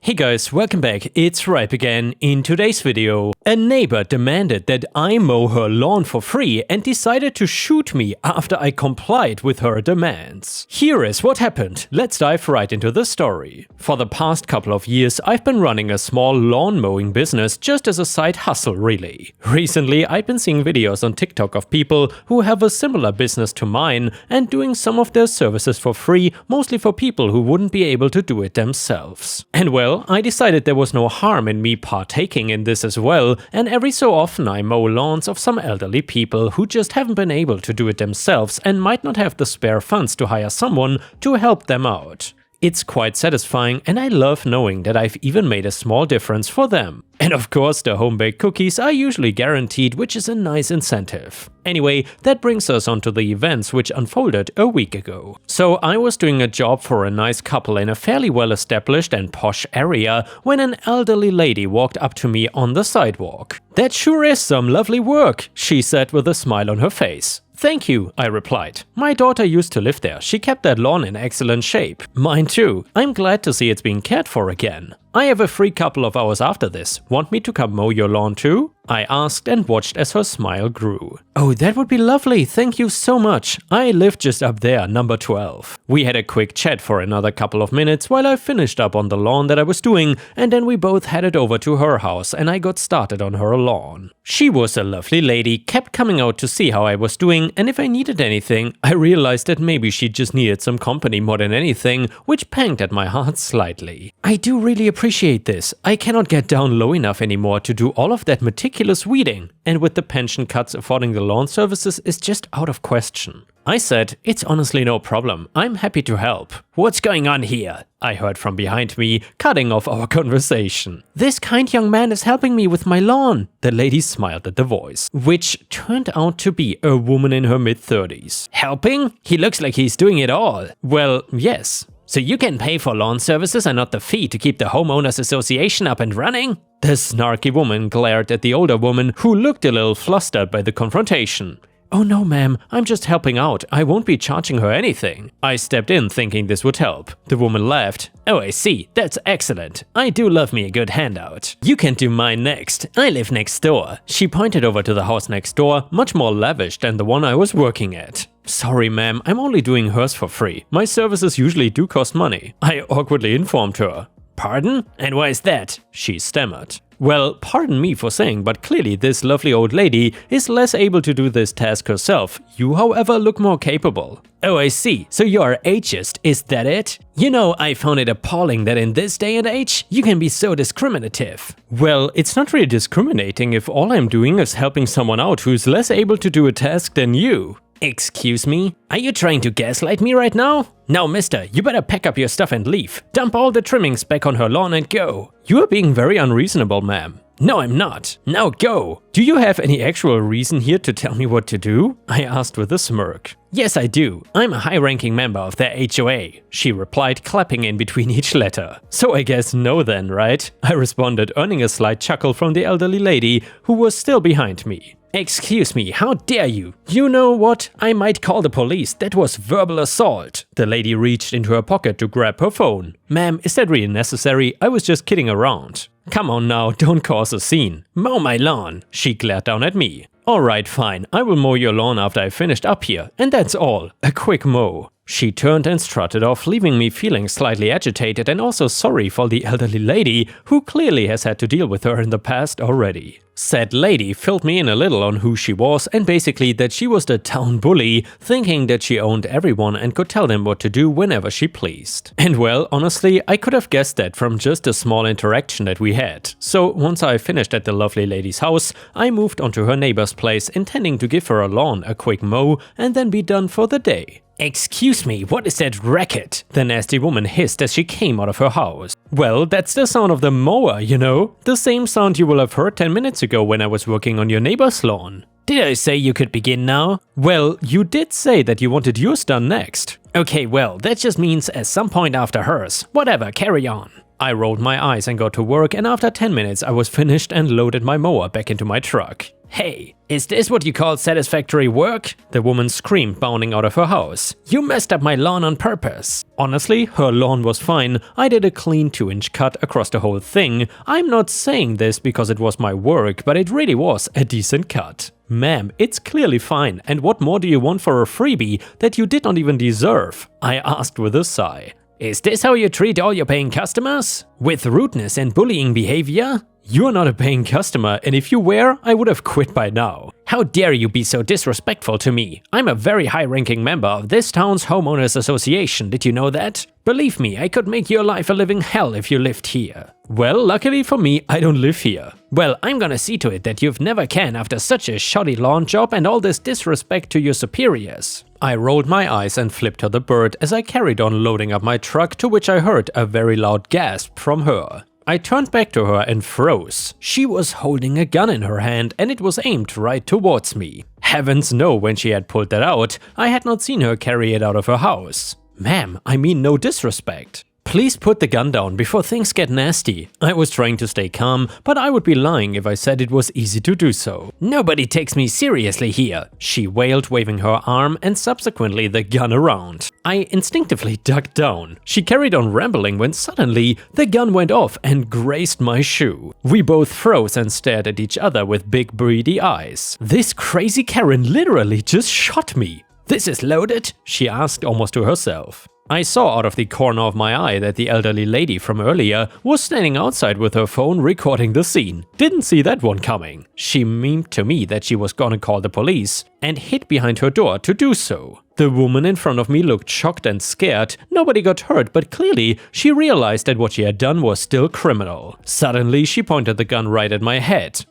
Hey guys, welcome back, it's Ripe again. In today's video, a neighbor demanded that I mow her lawn for free and decided to shoot me after I complied with her demands. Here is what happened, let's dive right into the story. For the past couple of years, I've been running a small lawn mowing business just as a side hustle really. Recently, I've been seeing videos on TikTok of people who have a similar business to mine and doing some of their services for free, mostly for people who wouldn't be able to do it themselves. And well, I decided there was no harm in me partaking in this as well, and every so often I mow lawns of some elderly people who just haven't been able to do it themselves and might not have the spare funds to hire someone to help them out. It's quite satisfying and I love knowing that I've even made a small difference for them. And of course the home-baked cookies are usually guaranteed, which is a nice incentive. Anyway, that brings us on to the events which unfolded a week ago. So I was doing a job for a nice couple in a fairly well-established and posh area when an elderly lady walked up to me on the sidewalk. "That sure is some lovely work," she said with a smile on her face. "Thank you," I replied. "My daughter used to live there, she kept that lawn in excellent shape. Mine too. I'm glad to see it's being cared for again. I have a free couple of hours after this. Want me to come mow your lawn too?" I asked and watched as her smile grew. "Oh, that would be lovely, thank you so much. I live just up there, number 12. We had a quick chat for another couple of minutes while I finished up on the lawn that I was doing, and then we both headed over to her house and I got started on her lawn. She was a lovely lady, kept coming out to see how I was doing, and if I needed anything, I realized that maybe she just needed some company more than anything, which panged at my heart slightly. I do really appreciate this. I cannot get down low enough anymore to do all of that meticulous weeding, and with the pension cuts affording the lawn services is just out of question. I said, "It's honestly no problem, I'm happy to help." "What's going on here?" I heard from behind me, cutting off our conversation. "This kind young man is helping me with my lawn." The lady smiled at the voice, which turned out to be a woman in her mid-30s. "Helping? He looks like he's doing it all." "Well, yes." "So you can pay for lawn services and not the fee to keep the homeowners association up and running?" The snarky woman glared at the older woman, who looked a little flustered by the confrontation. "Oh no, ma'am, I'm just helping out. I won't be charging her anything." I stepped in thinking this would help. The woman laughed. "Oh, I see. That's excellent. I do love me a good handout. You can do mine next. I live next door." She pointed over to the house next door, much more lavish than the one I was working at. "Sorry, ma'am, I'm only doing hers for free. My services usually do cost money," I awkwardly informed her. "Pardon? And why is that?" she stammered. Well, pardon me for saying, but clearly this lovely old lady is less able to do this task herself. You, however, look more capable. "Oh, I see. So you're ageist, is that it? You know, I found it appalling that in this day and age, you can be so discriminative." Well, it's not really discriminating if all I'm doing is helping someone out who's less able to do a task than you. "Excuse me? Are you trying to gaslight me right now? Now, mister, you better pack up your stuff and leave. Dump all the trimmings back on her lawn and go." "You are being very unreasonable, ma'am." "No, I'm not. Now go." "Do you have any actual reason here to tell me what to do?" I asked with a smirk. "Yes, I do. I'm a high-ranking member of the HOA," she replied, clapping in between each letter. "So I guess no then, right?" I responded, earning a slight chuckle from the elderly lady, who was still behind me. "Excuse me, how dare you? You know what? I might call the police. That was verbal assault." The lady reached into her pocket to grab her phone. "Ma'am, is that really necessary? I was just kidding around." "Come on now, don't cause a scene. Mow my lawn." She glared down at me. "Alright, fine. I will mow your lawn after I've finished up here. And that's all. A quick mow." She turned and strutted off, leaving me feeling slightly agitated and also sorry for the elderly lady, who clearly has had to deal with her in the past already. Said lady filled me in a little on who she was and basically that she was the town bully, thinking that she owned everyone and could tell them what to do whenever she pleased. And well, honestly, I could have guessed that from just a small interaction that we had. So once I finished at the lovely lady's house, I moved onto her neighbor's place, intending to give her lawn a quick mow and then be done for the day. "Excuse me, what is that racket?" the nasty woman hissed as she came out of her house. "Well, that's the sound of the mower, you know. The same sound you will have heard 10 minutes ago when I was working on your neighbor's lawn." "Did I say you could begin now?" "Well, you did say that you wanted yours done next." "Okay, well, that just means at some point after hers. Whatever, carry on." I rolled my eyes and got to work, and after 10 minutes I was finished and loaded my mower back into my truck. "Hey, is this what you call satisfactory work?" the woman screamed, bounding out of her house. "You messed up my lawn on purpose." Honestly, her lawn was fine. I did a clean 2-inch cut across the whole thing. I'm not saying this because it was my work, but it really was a decent cut. "Ma'am, it's clearly fine, and what more do you want for a freebie that you did not even deserve?" I asked with a sigh. "Is this how you treat all your paying customers? With rudeness and bullying behavior? You're not a paying customer, and if you were, I would have quit by now. How dare you be so disrespectful to me? I'm a very high-ranking member of this town's homeowners association, did you know that? Believe me, I could make your life a living hell if you lived here." "Well, luckily for me, I don't live here." "Well, I'm gonna see to it that you've never can after such a shoddy lawn job and all this disrespect to your superiors." I rolled my eyes and flipped her the bird as I carried on loading up my truck, to which I heard a very loud gasp from her. I turned back to her and froze. She was holding a gun in her hand and it was aimed right towards me. Heavens no, when she had pulled that out, I had not seen her carry it out of her house. "Ma'am, I mean no disrespect. Please put the gun down before things get nasty." I was trying to stay calm, but I would be lying if I said it was easy to do so. "Nobody takes me seriously here," she wailed, waving her arm and subsequently the gun around. I instinctively ducked down. She carried on rambling when suddenly the gun went off and grazed my shoe. We both froze and stared at each other with big beady eyes. This crazy Karen literally just shot me. "This is loaded?" she asked almost to herself. I saw out of the corner of my eye that the elderly lady from earlier was standing outside with her phone recording the scene. Didn't see that one coming. She memed to me that she was gonna call the police and hid behind her door to do so. The woman in front of me looked shocked and scared. Nobody got hurt, but clearly she realized that what she had done was still criminal. Suddenly she pointed the gun right at my head.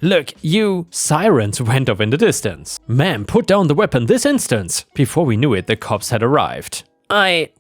Look, you." Sirens went off in the distance. "Ma'am, put down the weapon this instant." Before we knew it, the cops had arrived.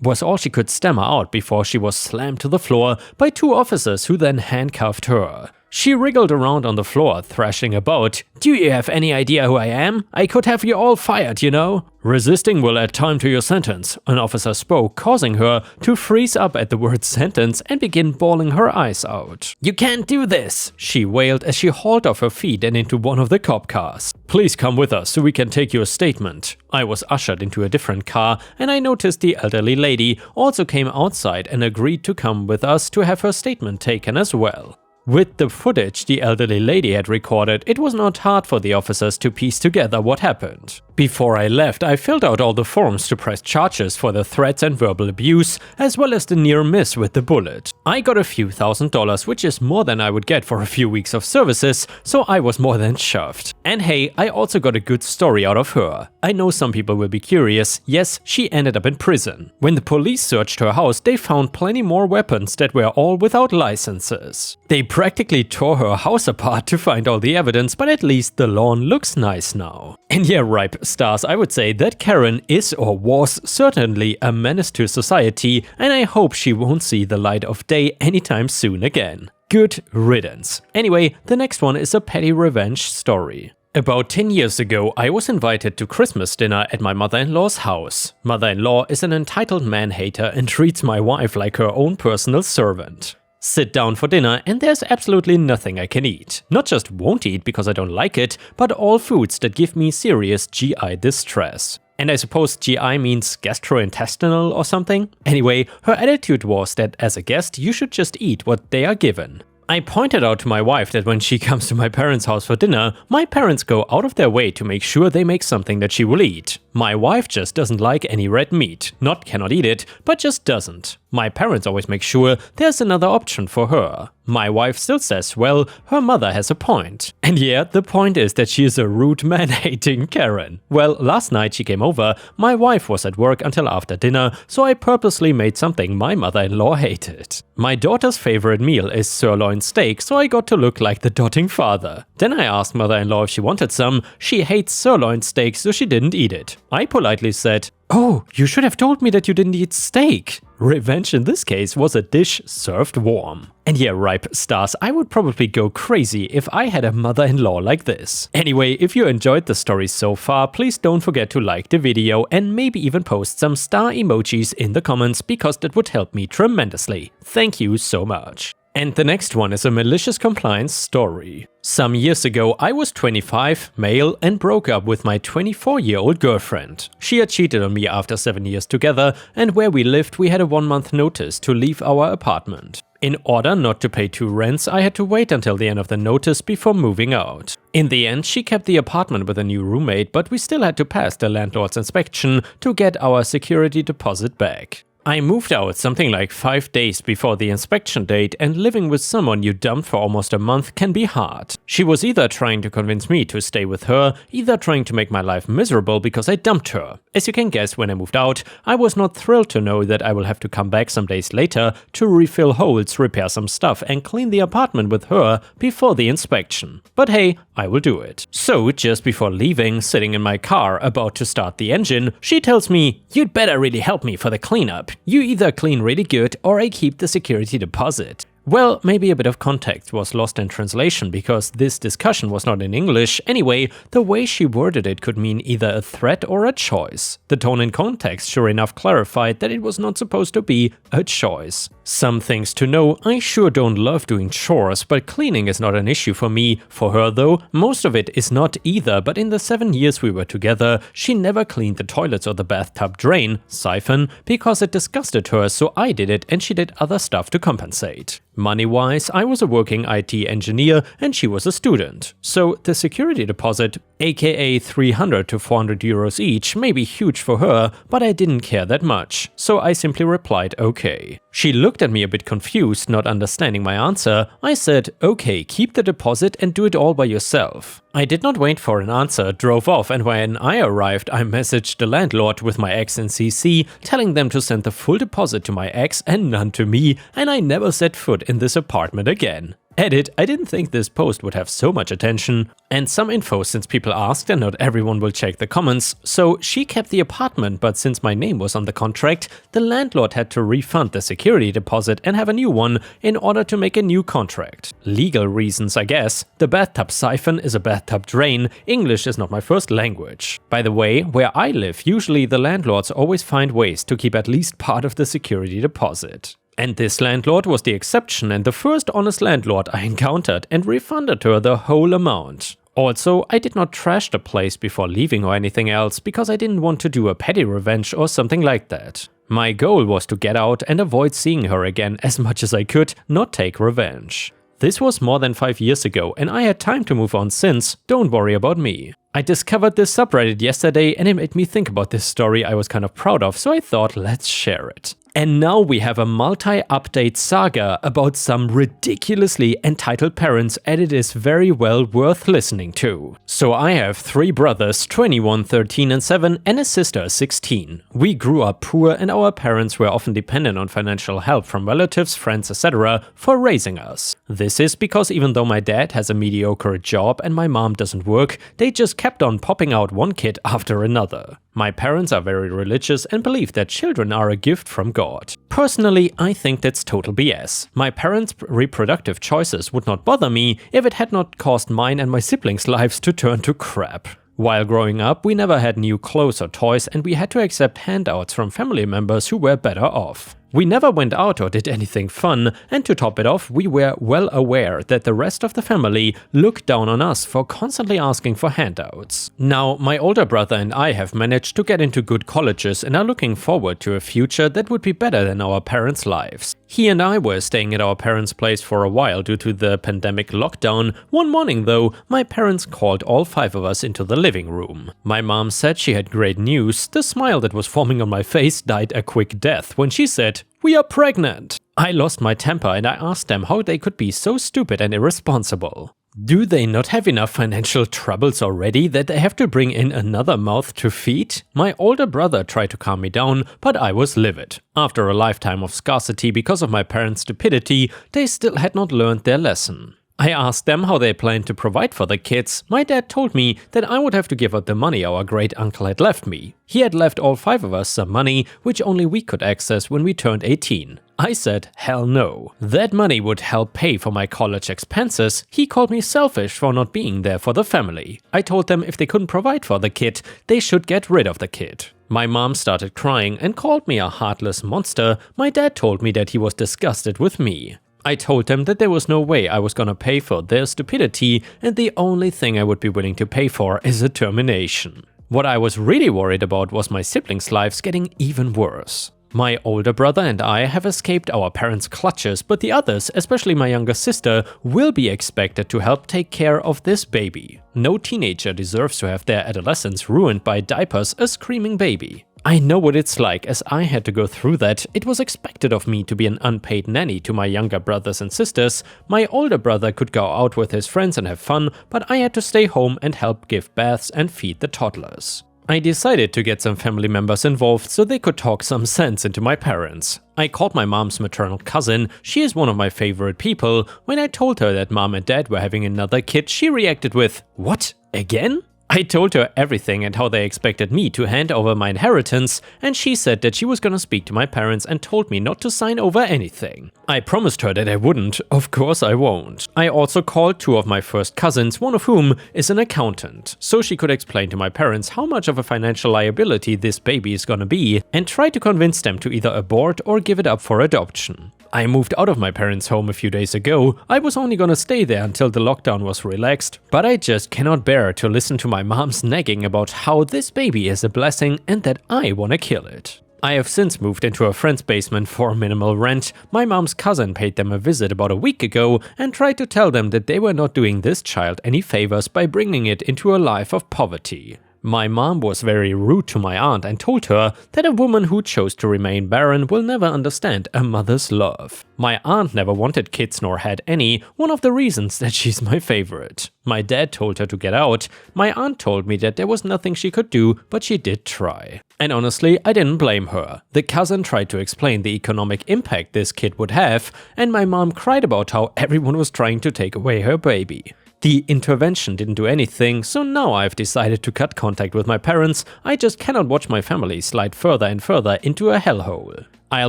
Was all she could stammer out before she was slammed to the floor by 2 officers who then handcuffed her. She wriggled around on the floor, thrashing about. "Do you have any idea who I am? I could have you all fired, you know." "Resisting will add time to your sentence," an officer spoke, causing her to freeze up at the word sentence and begin bawling her eyes out. "You can't do this," she wailed as she hauled off her feet and into one of the cop cars. "Please come with us so we can take your statement." I was ushered into a different car and I noticed the elderly lady also came outside and agreed to come with us to have her statement taken as well. With the footage the elderly lady had recorded, it was not hard for the officers to piece together what happened. Before I left, I filled out all the forms to press charges for the threats and verbal abuse, as well as the near miss with the bullet. I got a few $1,000s, which is more than I would get for a few weeks of services, so I was more than chuffed. And hey, I also got a good story out of her. I know some people will be curious. Yes, she ended up in prison. When the police searched her house, they found plenty more weapons that were all without licenses. They practically tore her house apart to find all the evidence, but at least the lawn looks nice now. And yeah, ripe stars, I would say that Karen is or was certainly a menace to society, and I hope she won't see the light of day anytime soon again. Good riddance. Anyway, the next one is a petty revenge story. About 10 years ago, I was invited to Christmas dinner at my mother-in-law's house. Mother-in-law is an entitled man-hater and treats my wife like her own personal servant. Sit down for dinner and there's absolutely nothing I can eat. Not just won't eat because I don't like it, but all foods that give me serious GI distress. And I suppose GI means gastrointestinal or something? Anyway, her attitude was that as a guest you should just eat what they are given. I pointed out to my wife that when she comes to my parents' house for dinner, my parents go out of their way to make sure they make something that she will eat. My wife just doesn't like any red meat. Not cannot eat it, but just doesn't. My parents always make sure there's another option for her. My wife still says, well, her mother has a point. And yeah, the point is that she is a rude man-hating Karen. Well, last night she came over, my wife was at work until after dinner, so I purposely made something my mother-in-law hated. My daughter's favorite meal is sirloin steak, so I got to look like the doting father. Then I asked mother-in-law if she wanted some. She hates sirloin steak, so she didn't eat it. I politely said, "Oh, you should have told me that you didn't eat steak." Revenge in this case was a dish served warm. And yeah, ripe stars, I would probably go crazy if I had a mother-in-law like this. Anyway, if you enjoyed the story so far, please don't forget to like the video and maybe even post some star emojis in the comments because that would help me tremendously. Thank you so much. And the next one is a malicious compliance story. Some years ago, I was 25, male, and broke up with my 24-year-old girlfriend. She had cheated on me after 7 years together, and where we lived, we had a 1-month notice to leave our apartment. In order not to pay 2 rents, I had to wait until the end of the notice before moving out. In the end, she kept the apartment with a new roommate, but we still had to pass the landlord's inspection to get our security deposit back. I moved out something like 5 days before the inspection date, and living with someone you dumped for almost a month can be hard. She was either trying to convince me to stay with her, either trying to make my life miserable because I dumped her. As you can guess, when I moved out, I was not thrilled to know that I will have to come back some days later to refill holes, repair some stuff, and clean the apartment with her before the inspection. But hey, I will do it. So, just before leaving, sitting in my car about to start the engine, she tells me, "You'd better really help me for the cleanup. You either clean really good or I keep the security deposit." Well, maybe a bit of context was lost in translation because this discussion was not in English. Anyway, the way she worded it could mean either a threat or a choice. The tone and context sure enough clarified that it was not supposed to be a choice. Some things to know: I sure don't love doing chores, but cleaning is not an issue for me. For her though, most of it is not either, but in the 7 years we were together, she never cleaned the toilets or the bathtub drain, siphon, because it disgusted her, so I did it and she did other stuff to compensate. Money-wise, I was a working IT engineer and she was a student. So the security deposit, aka 300 to 400 euros each, may be huge for her, but I didn't care that much. So I simply replied okay. She looked at me a bit confused, not understanding my answer. I said, okay, keep the deposit and do it all by yourself. I did not wait for an answer, drove off, and when I arrived, I messaged the landlord with my ex in CC, telling them to send the full deposit to my ex and none to me, and I never set foot in this apartment again. Edit: I didn't think this post would have so much attention. And some info since people asked and not everyone will check the comments. So she kept the apartment, but since my name was on the contract, the landlord had to refund the security deposit and have a new one in order to make a new contract. Legal reasons, I guess. The bathtub siphon is a bathtub drain. English is not my first language. By the way, where I live, usually the landlords always find ways to keep at least part of the security deposit. And this landlord was the exception and the first honest landlord I encountered, and refunded her the whole amount. Also, I did not trash the place before leaving or anything else, because I didn't want to do a petty revenge or something like that. My goal was to get out and avoid seeing her again as much as I could, not take revenge. This was more than 5 years ago and I had time to move on since, don't worry about me. I discovered this subreddit yesterday and it made me think about this story I was kind of proud of, so I thought let's share it. And now we have a multi-update saga about some ridiculously entitled parents, and it is very well worth listening to. So I have 3 brothers, 21, 13 and 7, and a sister, 16. We grew up poor and our parents were often dependent on financial help from relatives, friends, etc. for raising us. This is because even though my dad has a mediocre job and my mom doesn't work, they just kept on popping out one kid after another. My parents are very religious and believe that children are a gift from God. Personally, I think that's total BS. My parents' reproductive choices would not bother me if it had not caused mine and my siblings' lives to turn to crap. While growing up, we never had new clothes or toys and we had to accept handouts from family members who were better off. We never went out or did anything fun, and to top it off, we were well aware that the rest of the family looked down on us for constantly asking for handouts. Now, my older brother and I have managed to get into good colleges and are looking forward to a future that would be better than our parents' lives. He and I were staying at our parents' place for a while due to the pandemic lockdown. One morning though, my parents called all 5 of us into the living room. My mom said she had great news. The smile that was forming on my face died a quick death when she said, "We are pregnant." I lost my temper and I asked them how they could be so stupid and irresponsible. Do they not have enough financial troubles already that they have to bring in another mouth to feed? My older brother tried to calm me down, but I was livid. After a lifetime of scarcity because of my parents' stupidity, they still had not learned their lesson. I asked them how they planned to provide for the kids. My dad told me that I would have to give up the money our great uncle had left me. He had left all 5 of us some money, which only we could access when we turned 18. I said, hell no. That money would help pay for my college expenses. He called me selfish for not being there for the family. I told them if they couldn't provide for the kid, they should get rid of the kid. My mom started crying and called me a heartless monster. My dad told me that he was disgusted with me. I told them that there was no way I was gonna pay for their stupidity, and the only thing I would be willing to pay for is a termination. What I was really worried about was my siblings' lives getting even worse. My older brother and I have escaped our parents' clutches, but the others, especially my younger sister, will be expected to help take care of this baby. No teenager deserves to have their adolescence ruined by diapers, a screaming baby. I know what it's like, as I had to go through that. It was expected of me to be an unpaid nanny to my younger brothers and sisters. My older brother could go out with his friends and have fun, but I had to stay home and help give baths and feed the toddlers. I decided to get some family members involved so they could talk some sense into my parents. I called my mom's maternal cousin. She is one of my favorite people. When I told her that mom and dad were having another kid, she reacted with, "What? Again?" I told her everything and how they expected me to hand over my inheritance, and she said that she was gonna speak to my parents and told me not to sign over anything. I promised her that I wouldn't. Of course I won't. I also called two of my first cousins, one of whom is an accountant, so she could explain to my parents how much of a financial liability this baby is gonna be, and try to convince them to either abort or give it up for adoption. I moved out of my parents' home a few days ago. I was only gonna stay there until the lockdown was relaxed, but I just cannot bear to listen to my mom's nagging about how this baby is a blessing and that I wanna kill it. I have since moved into a friend's basement for minimal rent. My mom's cousin paid them a visit about a week ago and tried to tell them that they were not doing this child any favors by bringing it into a life of poverty. My mom was very rude to my aunt and told her that a woman who chose to remain barren will never understand a mother's love. My aunt never wanted kids nor had any, one of the reasons that she's my favorite. My dad told her to get out. My aunt told me that there was nothing she could do, but she did try. And honestly, I didn't blame her. The cousin tried to explain the economic impact this kid would have, and my mom cried about how everyone was trying to take away her baby. The intervention didn't do anything, so now I've decided to cut contact with my parents. I just cannot watch my family slide further and further into a hellhole. I'll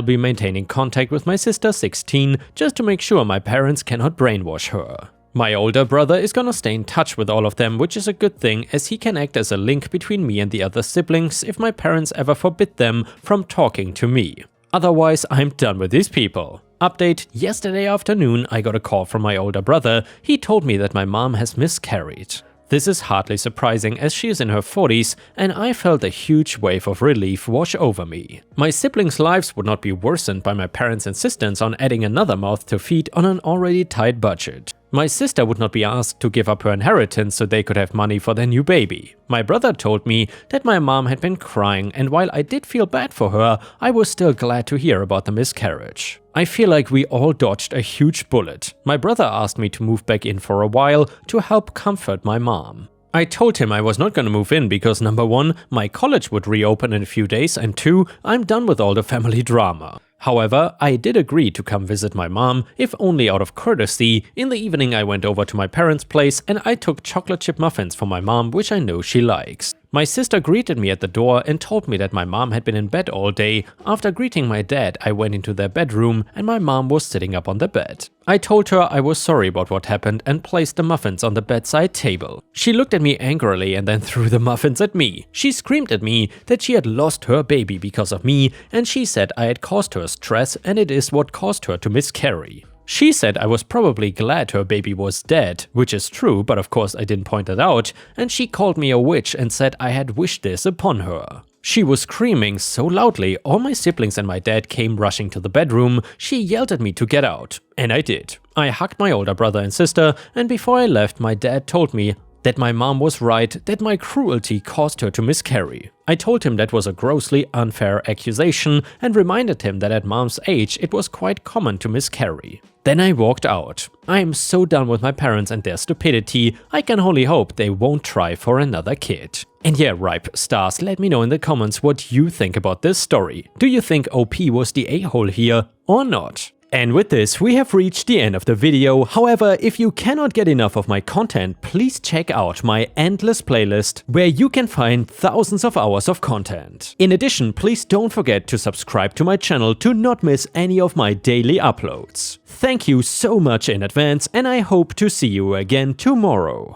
be maintaining contact with my sister 16 just to make sure my parents cannot brainwash her. My older brother is gonna stay in touch with all of them, which is a good thing, as he can act as a link between me and the other siblings if my parents ever forbid them from talking to me. Otherwise, I'm done with these people. Update: yesterday afternoon I got a call from my older brother. He told me that my mom has miscarried. This is hardly surprising, as she is in her 40s, and I felt a huge wave of relief wash over me. My siblings' lives would not be worsened by my parents' insistence on adding another mouth to feed on an already tight budget. My sister would not be asked to give up her inheritance so they could have money for their new baby. My brother told me that my mom had been crying, and while I did feel bad for her, I was still glad to hear about the miscarriage. I feel like we all dodged a huge bullet. My brother asked me to move back in for a while to help comfort my mom. I told him I was not gonna move in because number 1, my college would reopen in a few days, and 2, I'm done with all the family drama. However, I did agree to come visit my mom, if only out of courtesy. In the evening I went over to my parents' place and I took chocolate chip muffins for my mom, which I know she likes. My sister greeted me at the door and told me that my mom had been in bed all day. After greeting my dad, I went into their bedroom and my mom was sitting up on the bed. I told her I was sorry about what happened and placed the muffins on the bedside table. She looked at me angrily and then threw the muffins at me. She screamed at me that she had lost her baby because of me, and she said I had caused her stress and it is what caused her to miscarry. She said I was probably glad her baby was dead, which is true, but of course I didn't point it out, and she called me a witch and said I had wished this upon her. She was screaming so loudly, all my siblings and my dad came rushing to the bedroom. She yelled at me to get out, and I did. I hugged my older brother and sister, and before I left, my dad told me that my mom was right, that my cruelty caused her to miscarry. I told him that was a grossly unfair accusation and reminded him that at mom's age it was quite common to miscarry. Then I walked out. I am so done with my parents and their stupidity. I can only hope they won't try for another kid. And yeah, Ripe Stars, let me know in the comments what you think about this story. Do you think OP was the a-hole here or not? And with this, we have reached the end of the video. However, if you cannot get enough of my content, please check out my endless playlist, where you can find thousands of hours of content. In addition, please don't forget to subscribe to my channel to not miss any of my daily uploads. Thank you so much in advance, and I hope to see you again tomorrow.